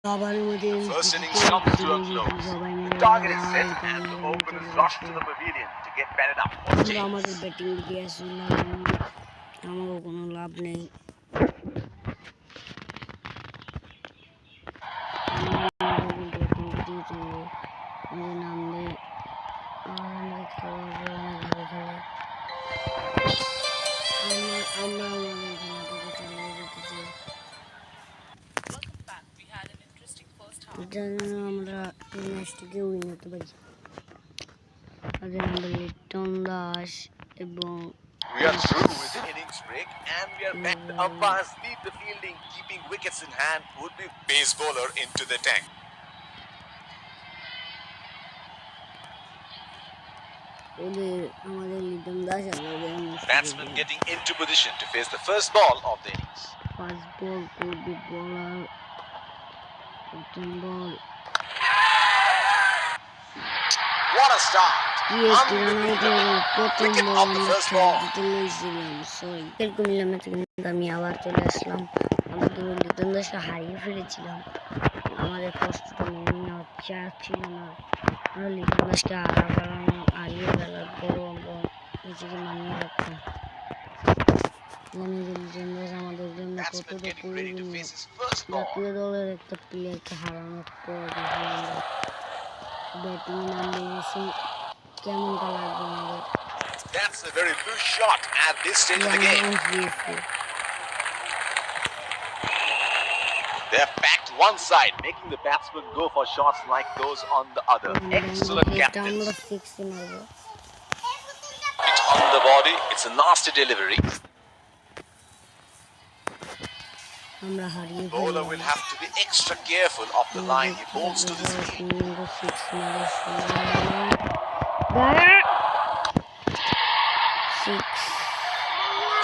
The first innings comes to a close. The target is set and the openers rush to the pavilion to get batted up for change. Batting দিকে আসলাম, আমারও কোনো লাভ নেই। আমরা ম্যাচটিকে win হতে পারি। লিটন দাস এবং We are through with the innings break and we are back. The umpires lead the fielding, keeping wickets in hand. Would be pace bowler into the tank. Batsman getting into position to face the first ball of the innings. First ball could be bowler. Second ball. What a start! Wicket on the first ball. আমি আবার চলে আসলাম। আমাদের লিটন দাসকে হারিয়ে ফেলেছিলাম। আমাদের কষ্টটা মেনে নেওয়া ছিল না। আমরা লিটন দাসকে হারিয়ে ফেলার পরও আমরা নিজেকে মানিয়ে রাখতাম। লিটন দাস আমাদের জন্য কতটা প্রয়োজনীয়। জাতীয় দলের একটা প্লেয়ারকে হারানোর পর ব্যাটিং নামে এসে কেমনটা লাগবে আমাদের। That's a very loose shot at this stage of the game. They're packed one side, making the batsman go for shots like those on the other. Excellent captains. Pitch on the body. It's a nasty delivery. Bowler will have to be extra careful of the line he bowls to this field.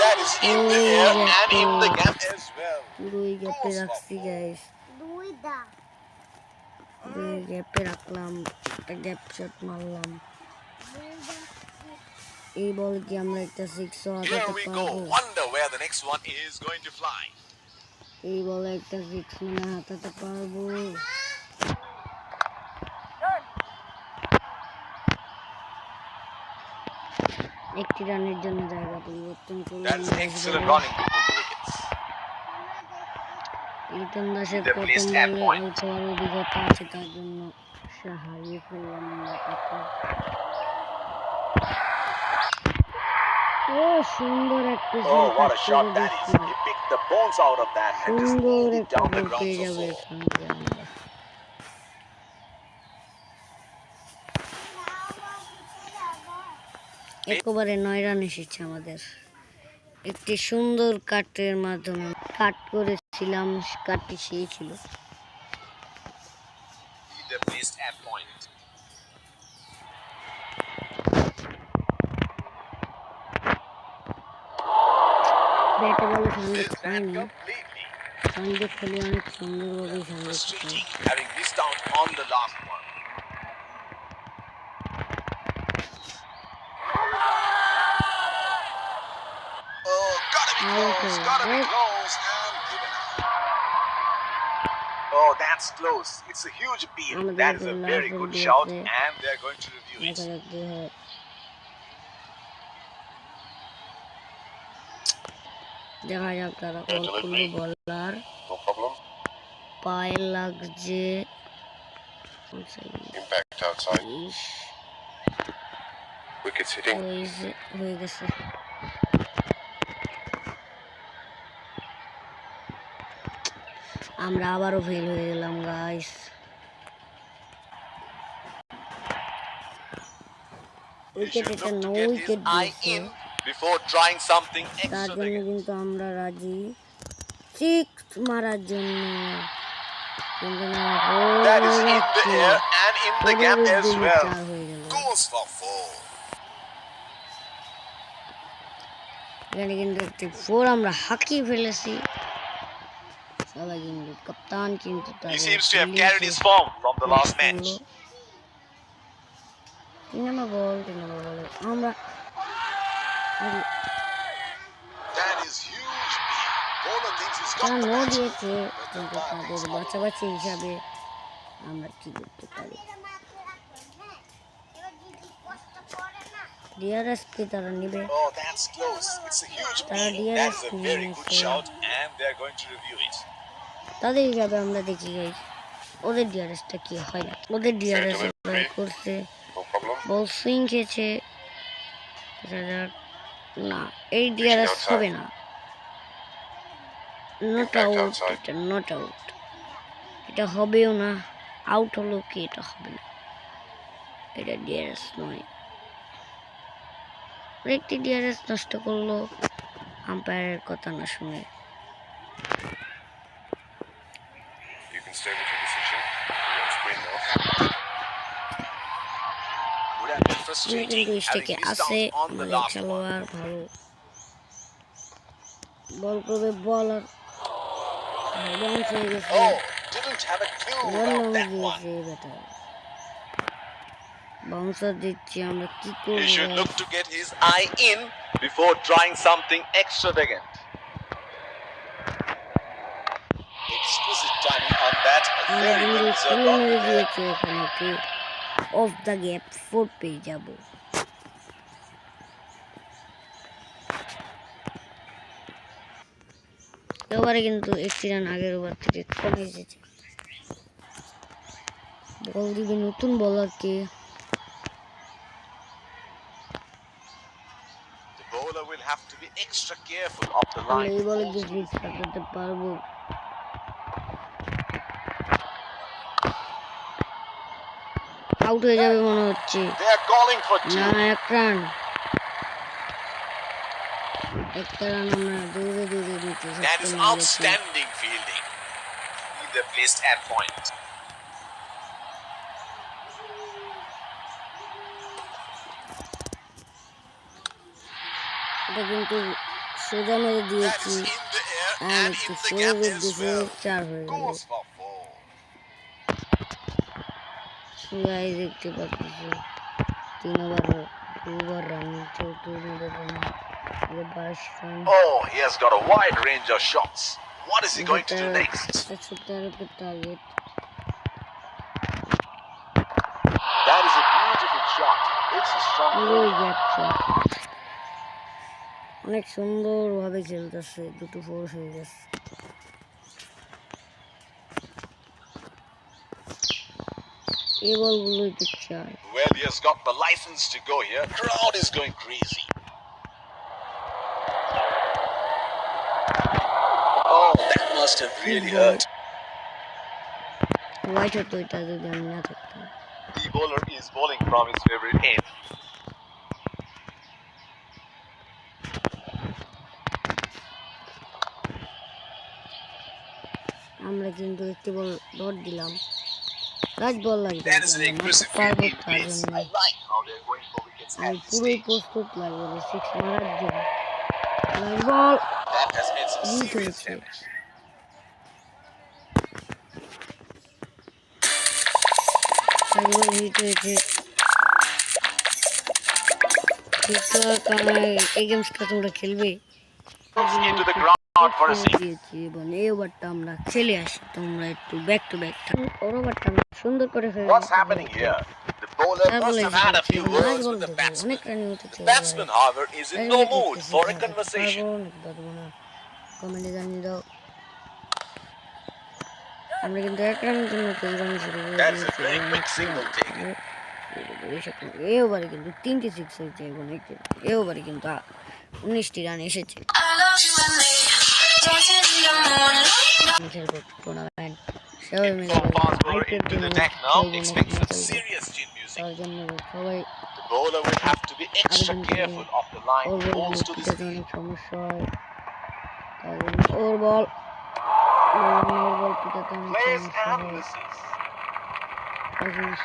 That is in the air and in the gap as well. গ্যাপে রাখছি guys, গ্যাপে রাখলাম, একটা gap shot মারলাম। এই বল কি আমরা একটা সিক্স হাতাতে পারবো? Wonder where the next one is going to fly. এই বলে একটা সিক্স মানে হাতাতে পারবো? একটি রানের জন্য জায়গা পরিবর্তন করলাম। লিটন দাসের প্রথম বলে আউট হওয়ার অভিজ্ঞতা আছে, তার জন্য সে হারিয়ে ফেললাম। ও সুন্দর একটা সুন্দর একটা বল পেয়ে যাবে এখান থেকে আমরা। একবারে 9 রান এসেছে আমাদের। একটি সুন্দর কাটের মাধ্যমে কাট করেছিলাম, কাটটি সেই ছিল। ব্যাটে বলে সংযোগ পাইনি, সংযোগ খেলে অনেক সুন্দরভাবে সংযোগ পাই। Oh, that's close. It's a huge appeal. That is a very good shout, and they're going to review it. দেখা যাক তারা বল করলো, বলার পায়ে লাগছে। Impact outside. Wickets hitting. হয়ে গেছে। আমরা আবারও ফেল হয়ে গেলাম গাইস। উইকেট এটা নো উইকেট দিয়েছে, তার জন্য কিন্তু আমরা রাজি সিক্স মারার জন্য। কিন্তু না, এখানে কিন্তু একটি 4 আমরা হাঁকিয়ে ফেলেছি। সবাই কিন্তু কাপ্তান কিন্তু আমরা bowler thinks he's তারা got the নো match, দিয়েছে, but the কিন্তু umpire তাদের makes out. বাঁচাবাঁচি হিসাবে আমরা কি করতে পারি? ডিআরএসকে তারা নিবে, Oh, that's close. It's a huge তারা lead. That DRS is a নিয়ে very good নিয়েছে। shout, and they're going to review it. তাদের হিসাবে আমরা দেখি গাইস ওদের ডিআরএসটা কি হয়। ওদের ডিআরএস করছে, No problem. বল সুইং খেয়েছে, না এই ডিআরএস হবে না, নট আউট, এটা নট আউট, এটা হবেও না, আউট হলো কি এটা হবে না, এটা ডিআরএস নয়। একটি ডিআরএস নষ্ট করলো আম্পায়ারের কথা না শুনে। You can stay with your decision. You're on screen now. Would have been আমরা frustrating কিন্তু having স্টেকে missed আছে, out on the আমাদের last one. খেলোয়াড় ভালো বল করবে, বল আর বাউন্স হয়ে গেছে, Oh, didn't have a clue run about long that one. দিয়েছে, ব্যাটার বাউন্সার দিচ্ছি, আমরা কি He করবো should guys? look to get his eye in before trying something extravagant. Exquisite timing on that. A আমরা very কিন্তু good তুলে reserve মেরে boundary there. দিয়েছে, এখানে একটু অফ দ্য গ্যাপ 4 পেয়ে যাব। এবারে কিন্তু একটি রান আগের ওভার থেকে কমে এসেছে। বল দিবে নতুন বলারকে, The bowler will have to be extra careful of the আমরা line. এই বলে কি জিত কাটাতে পারবো? আউট হয়ে যাবে মনে হচ্ছে, They are calling for না two. এক রান, একটা রান আমরা দৌড়ে দৌড়ে দিতে That is সক্ষম হয়েছি। outstanding fielding. Either placed at point. এটা কিন্তু সোজা মেরে That দিয়েছি, is in the air R and একটু in the সরে gap রোদ as দিছে, well. 4 হয়ে গেল। Goes for four. গাইস দেখতে পাচ্ছি 3 over 2 over run, 14 run, 22 run. Oh, he has got a wide range of shots. What is he going to do next? 113 target, That is a beautiful shot. It's a strong পুরো bowling. Gap shot, অনেক সুন্দরভাবে খেলতেছে, দুটো force হয়ে গেছে। এই বলগুলোই তো চাই। Well, he has got the license to go here. Crowd is going crazy. Oh, that must have really hurt. White হতো এটা যদি আমি না থাকতাম। The bowler is bowling from his favorite end. আমরা কিন্তু একটি বল ডট দিলাম, লাস্ট বল লাগবে, That is an আমরা aggressive পারবো field in তার pace. জন্য। I like how they're going for wickets আমি at this পুরোই stage. প্রস্তুত লাগবে 6 মারার জন্য। Last ball That has made some Good serious hit. damage. একবার হিট হয়েছে। টিকটক আমার এই গেমসটা তোমরা খেলবে? Into the ground for a six. দিয়েছি এবং এই ওভারটা আমরা খেলে আসি, তোমরা একটু ব্যাক টু ব্যাক থাকো। ওভারটা আমরা সুন্দর করে ফেলে What's happening here? The bowler must have had a few words with the batsman. অনেক রান হতে The batsman, however, is in no mood for a conversation. কমেন্টে জানিয়ে দাও। আমরা কিন্তু এক রানের জন্য রান শুরু করে That is a দিয়েছি। very quick signal taken. এই ওভারে কিন্তু 3টে সিক্স হয়েছে এবং এই ওভারে কিন্তু 19টি রান এসেছে। খেলবো টুর্নামেন্ট সবাই মিলে So fast bowler IPL into the tournament deck now. খেলবো, Expect ম্যাচ some খেলবো, serious chin music. তার জন্য সবাই The bowler will have to be extra careful of the line he bowls to this or field. অনেক সমস্যা হয়, তার জন্য ওর বল পিটাতে অনেক Plays সমস্যা and হয়, misses.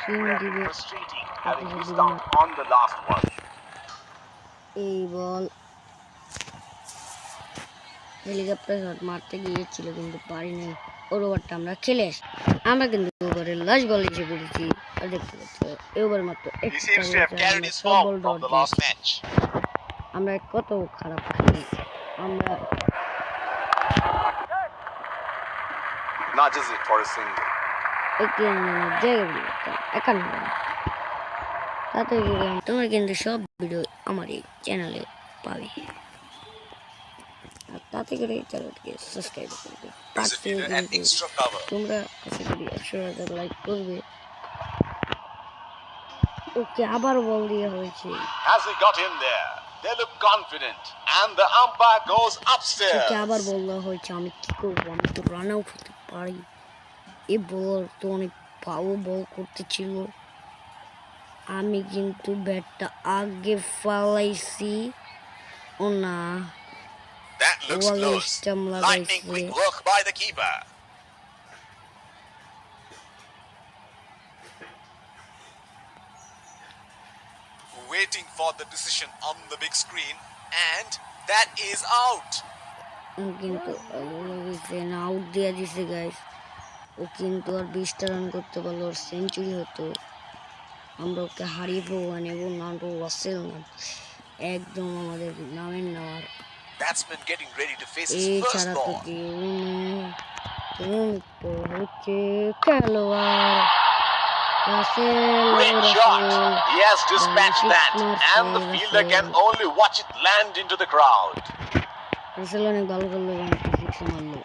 সুইং Would have দিবে। been frustrating having missed out on the last one. এই বল হেলিকপ্টার শট মারতে গিয়েছিল কিন্তু পারিনি, ওর ওভারটা আমরা খেলে আসি। আমরা কিন্তু ওভারের লাস্ট বল এসে পড়েছি, আর দেখতে পাচ্ছি এই ওভার মাত্র He একটা seems to have carried his ball form from dot the last match. আমরা কত খারাপ খেলি, আমরা nudges it for a single. একান্ন রান। তাতে তোমরা কিন্তু সব ভিডিও আমার এই চ্যানেলে পাবে, আর তাতে করে চ্যানেলটিকে সাবস্ক্রাইব করবে। Gives the fielder an extra cover. তোমরা আশা করি 100,000 লাইক করবে। ওকে, আবার বল দিয়ে হয়েছে। Has he got in there? They look confident, and the umpire goes upstairs. ওকে আবার বল দেওয়া হয়েছে। আমি কি করবো, আমি তো রান আউট হতে পারি। এই বল তো অনেক পাওয়ার বল করতেছিল, আমি কিন্তু ব্যাটটা আগে ফালাইছি। ও না, That looks Wall close. stump Lightning লাগাইছে। quick work by the keeper. Waiting for the decision on the big screen, and that is out. কিন্তু আউট দিয়ে দিছে গাইস। ও কিন্তু আর 20টা রান করতে পারলো, ওর সেঞ্চুরি হতো। আমরা ওকে হারিয়ে নেবো না, রাসেল নাম একদম আমাদের নামের নেওয়ার। Batsman getting ready to face his first এছাড়া তো ball. কেউ নেই। হচ্ছে খেলোয়াড় Rasel. Great shot. He has dispatched six that, marks and the by fielder can Russell. only watch it land into the crowd. Rasel অনেক ভালো করলো, 96 মারলো।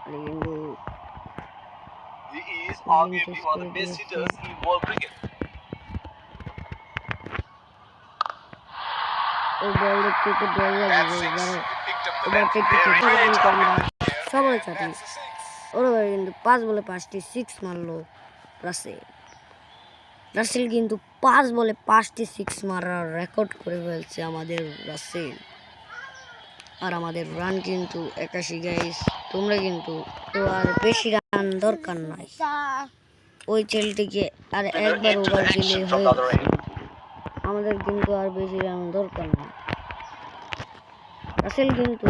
আর কিন্তু He is arguably one of the best hitters in world cricket. ও বল দেখতে তো ডর লাগে। That's six. He picked up the এবার length পেটে very কিন্তু আমরা target. সবাই চাটি। That's a six. ওরা কিন্তু 5 বলে 5টি 6 মারলো রাসেল। রাসেল কিন্তু 5 বলে 5টি 6 মারার রেকর্ড করে ফেলছে আমাদের রাসেল। আর আমাদের রান কিন্তু 81 গাইস। তোমরা কিন্তু তো আর বেশি রান দরকার নাই, ওই ছেলেটিকে আর একবার Into ওভার the দিলে action from হয়ে the other যাবে। end. আমাদের কিন্তু আর বেশি রান দরকার নাই। রাসেল কিন্তু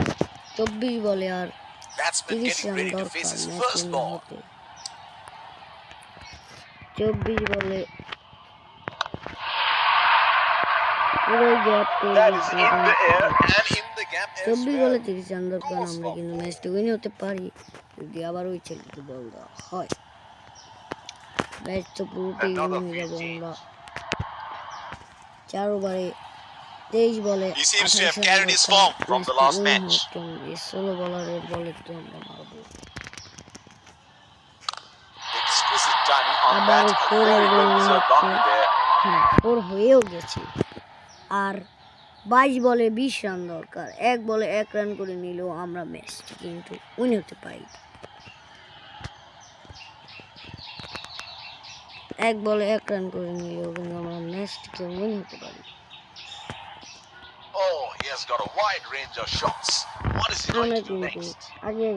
24 বলে আর Batsman 30 getting run ready to দরকার face his match first win ball. হতে। 24 বলে পুরো gap That is in the air and in the gap as 24 বলে well. 30 রান দরকার, আমরা কিন্তু ম্যাচটা উইন হতে পারি যদি আবার ওই ছেলেকে বল দেওয়া হয়। ম্যাচ তো পুরোটাই উইন হয়ে যাবো আমরা। 4 ওভারে 23 বলে He seems to have 28 carried his form from the last match. 16 বলারের বলে তো আমরা মারবো। Exquisite timing on আবার that. A 4 very হয়ে well deserved boundary there. হ্যাঁ 4 হয়েও গেছে। আর 22 বলে 20 রান দরকার। 1 বলে 1 রান করে নিলেও আমরা ম্যাচটা কিন্তু উইন হতে পারি। 1 বলে 1 রান করে নিলেও কিন্তু আমরা ম্যাচটাকে উইন হতে পারি। Oh, he has got a wide range of shots. What is he আমরা going to do কিন্তু next? আগে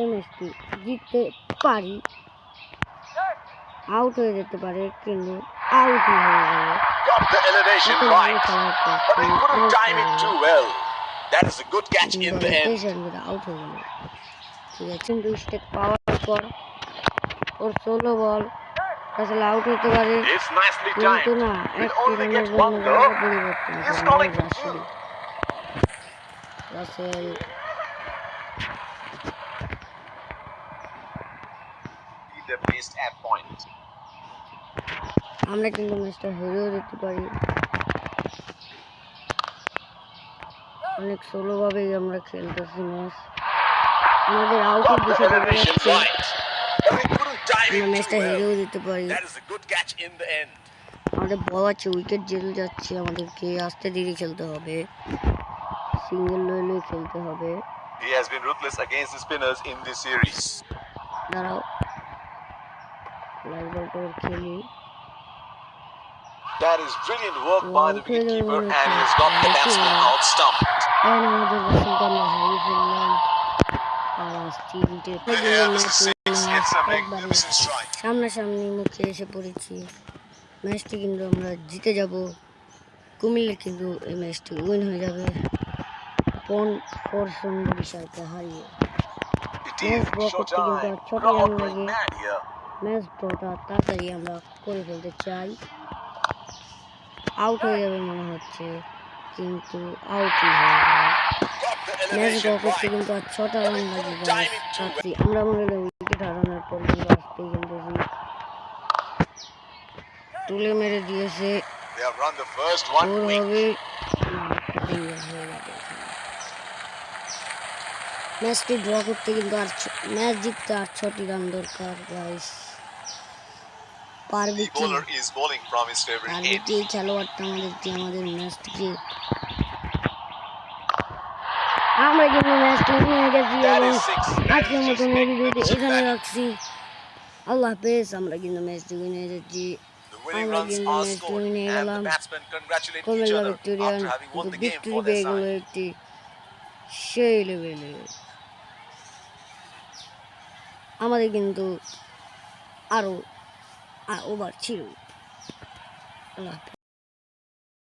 এই ম্যাচটি জিততে পারি। আউট হয়ে যেতে পারে, কিন্তু আউটই হয়ে গেল। Got the elevation এত ভালো right, খেলার পর but he couldn't out time হয়ে it গেল। too well. That is a good catch in the end. 23 run করে আউট হয়ে গেল। ঠিক আছে, কিন্তু স্টেক পাওয়ার পর ওর 16 বল আসলে আউট হতে পারে, It's nicely কিন্তু timed. না, He 1 only রানের gets জন্য one though. পরিবর্তন He's করলো calling for Rasel. two. Rasel Fielder placed at point. আমরা কিন্তু ম্যাচটা হেরেও যেতে পারি। অনেক স্লোভাবেই আমরা খেলতেছি ম্যাচ। আমাদের আউটের Got the দিকে দেখা elevation যাচ্ছে right, but he couldn't time আমরা it ম্যাচটা too well. হেরেও যেতে পারি। That is a good catch in the end. আমাদের বল আছে, উইকেট জেল যাচ্ছে, আমাদেরকে আস্তে ধীরে খেলতে হবে, সিঙ্গেল লয়ে খেলতে হবে। He has been ruthless against the spinners in this series. দাঁড়াও, লাল বলটা খেলি। That is brilliant work by the Wow, okay, wicketkeeper, okay. and he has got the batsman outstumped. এখন আমাদের রাসেলকে আমরা হারিয়ে ফেললাম। আর আসছি There is the six. It's a একবারে magnificent strike. সামনাসামনি মুখে এসে পড়েছি। ম্যাচটি কিন্তু আমরা জিতে যাব। কুমিল্লা কিন্তু এই ম্যাচটি উইন হয়ে যাবে ফর বিশালকে হারিয়ে। It ম্যাচ is ড্র করতে কিন্তু আর showtime. 6টা রান Crowd লাগে। going mad here. ম্যাচ ড্রটা তাড়াতাড়ি আমরা করে ফেলতে চাই। আউট হয়ে যাবে মনে হচ্ছে, কিন্তু আউটই হয়ে গেল। Got The match draw elevation করতে right. কিন্তু আর 6টা রান লাগে গাইস। Diving to it. আসছি আমরা মনে হলো উইকেট হারানোর পর কিন্তু আসতেই খেলতেছি, তুলে মেরে দিয়েছে। They have run the first one. Or Quick. হবে না, একটা danger হয়ে যাবে এখানে। ম্যাচটি ড্র করতে কিন্তু আর ম্যাচ জিততে আর 6টি রান দরকার গাইস। পারবে The কি? bowler is bowling from his favorite পারবে hit. কি এই খেলোয়াড়টা আমাদের ম্যাচটিকে? আমরা কিন্তু ম্যাচটি নিয়ে গেছি That এবং is six. That আজকের is just মতন এই ভিডিওটি magnificent এখানে batting. রাখছি। আল্লাহ হাফেজ। আমরা কিন্তু ম্যাচটি নিয়ে যাচ্ছি, The winning আমরা runs কিন্তু are ম্যাচটি scored, নিয়ে and the গেলাম। batsmen congratulate each Comilla other Victorian after having won কিন্তু the game victory for their পেয়ে গেল side. একটি সেই লেভেলে। আমাদের কিন্তু আরও ওভার ছিল। আল্লাহ হাফেজ।